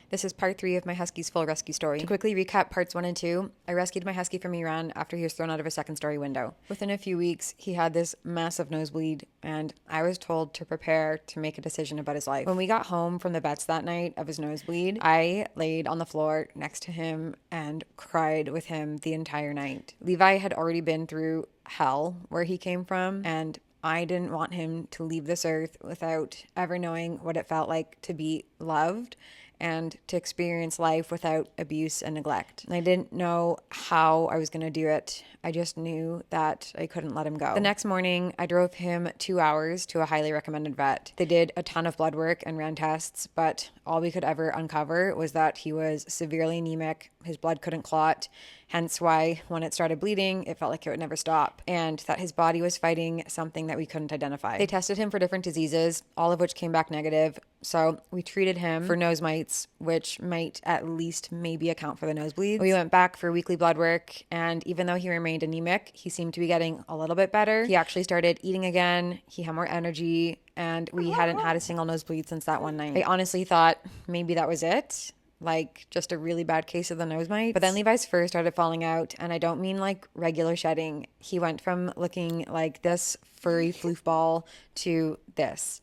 This is part 3 of my husky's full rescue story. To quickly recap parts 1 and 2, I rescued my husky from Iran after he was thrown out of a second-story window. Within a few weeks, he had this massive nosebleed, and I was told to prepare to make a decision about his life. When we got home from the vets that night of his nosebleed, I laid on the floor next to him and cried with him the entire night. Levi had already been through hell where he came from, and I didn't want him to leave this earth without ever knowing what it felt like to be loved and to experience life without abuse and neglect. And I didn't know how I was going to do it. I just knew that I couldn't let him go. The next morning, I drove him 2 hours to a highly recommended vet. They did a ton of blood work and ran tests, but all we could ever uncover was that he was severely anemic. His blood couldn't clot, hence why when it started bleeding, it felt like it would never stop, and that his body was fighting something that we couldn't identify. They tested him for different diseases, all of which came back negative, so we treated him for nose mites, which might at least maybe account for the nosebleeds. We went back for weekly blood work, and even though he remained anemic, he seemed to be getting a little bit better. He actually started eating again, he had more energy, and we hadn't had a single nosebleed since that one night. I honestly thought maybe that was it, like just a really bad case of the nose mite. But then Levi's fur started falling out, and I don't mean like regular shedding. He went from looking like this furry floof ball to this.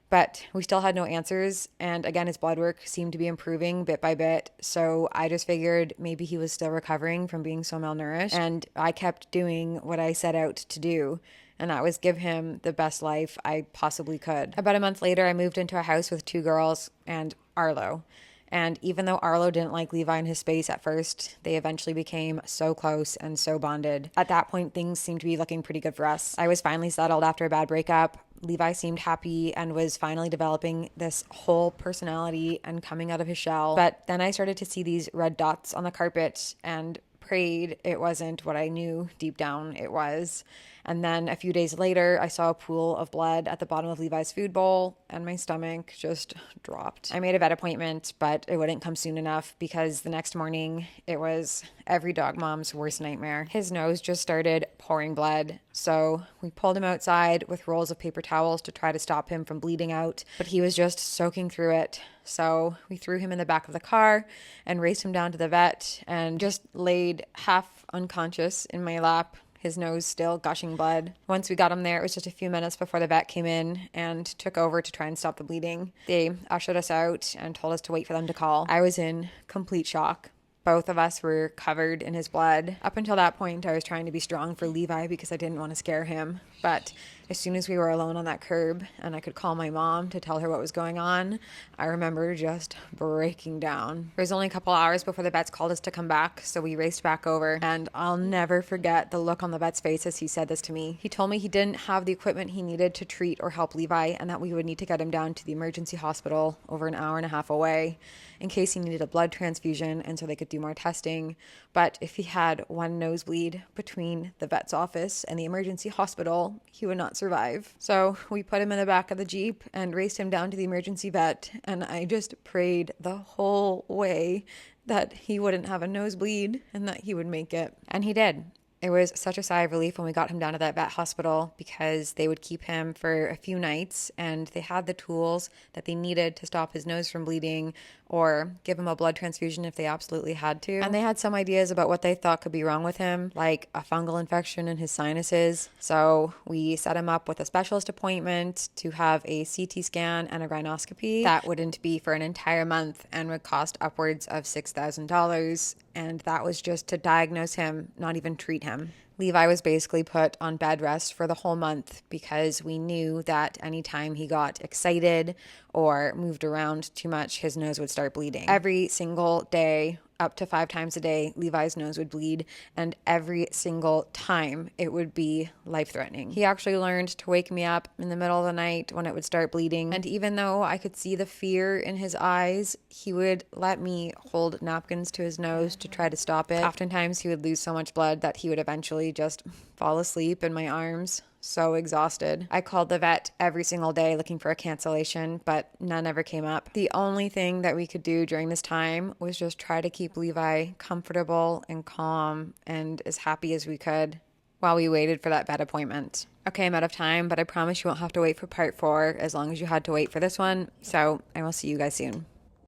But we still had no answers, and again, his blood work seemed to be improving bit by bit, so I just figured maybe he was still recovering from being so malnourished, and I kept doing what I set out to do, and that was give him the best life I possibly could. About a month later, I moved into a house with 2 girls and Arlo. And even though Arlo didn't like Levi in his space at first, they eventually became so close and so bonded. At that point, things seemed to be looking pretty good for us. I was finally settled after a bad breakup. Levi seemed happy and was finally developing this whole personality and coming out of his shell. But then I started to see these red dots on the carpet and prayed it wasn't what I knew deep down it was. And then a few days later, I saw a pool of blood at the bottom of Levi's food bowl, and my stomach just dropped. I made a vet appointment, but it wouldn't come soon enough because the next morning, it was every dog mom's worst nightmare. His nose just started pouring blood, so we pulled him outside with rolls of paper towels to try to stop him from bleeding out, but he was just soaking through it. So we threw him in the back of the car and raced him down to the vet and just laid half unconscious in my lap, his nose still gushing blood. Once we got him there, it was just a few minutes before the vet came in and took over to try and stop the bleeding. They ushered us out and told us to wait for them to call. I was in complete shock. Both of us were covered in his blood. Up until that point, I was trying to be strong for Levi because I didn't want to scare him. But as soon as we were alone on that curb and I could call my mom to tell her what was going on, I remember just breaking down. It was only a couple hours before the vets called us to come back, so we raced back over. And I'll never forget the look on the vet's face as he said this to me. He told me he didn't have the equipment he needed to treat or help Levi, and that we would need to get him down to the emergency hospital over an hour and a half away in case he needed a blood transfusion and so they could do more testing. But if he had one nosebleed between the vet's office and the emergency hospital, he would not survive. So we put him in the back of the Jeep and raced him down to the emergency vet, and I just prayed the whole way that he wouldn't have a nosebleed and that he would make it. And he did. It was such a sigh of relief when we got him down to that vet hospital because they would keep him for a few nights and they had the tools that they needed to stop his nose from bleeding or give him a blood transfusion if they absolutely had to. And they had some ideas about what they thought could be wrong with him, like a fungal infection in his sinuses. So we set him up with a specialist appointment to have a CT scan and a rhinoscopy. That wouldn't be for an entire month and would cost upwards of $6,000. And that was just to diagnose him, not even treat him. Levi was basically put on bed rest for the whole month because we knew that anytime he got excited or moved around too much, his nose would start bleeding. Every single day, up to 5 times a day, Levi's nose would bleed, and every single time it would be life-threatening. He actually learned to wake me up in the middle of the night when it would start bleeding, and even though I could see the fear in his eyes, he would let me hold napkins to his nose to try to stop it. Oftentimes he would lose so much blood that he would eventually just fall asleep in my arms. So exhausted. I called the vet every single day looking for a cancellation, but none ever came up. The only thing that we could do during this time was just try to keep Levi comfortable and calm and as happy as we could while we waited for that vet appointment. Okay, I'm out of time, but I promise you won't have to wait for part 4 as long as you had to wait for this one. So I will see you guys soon.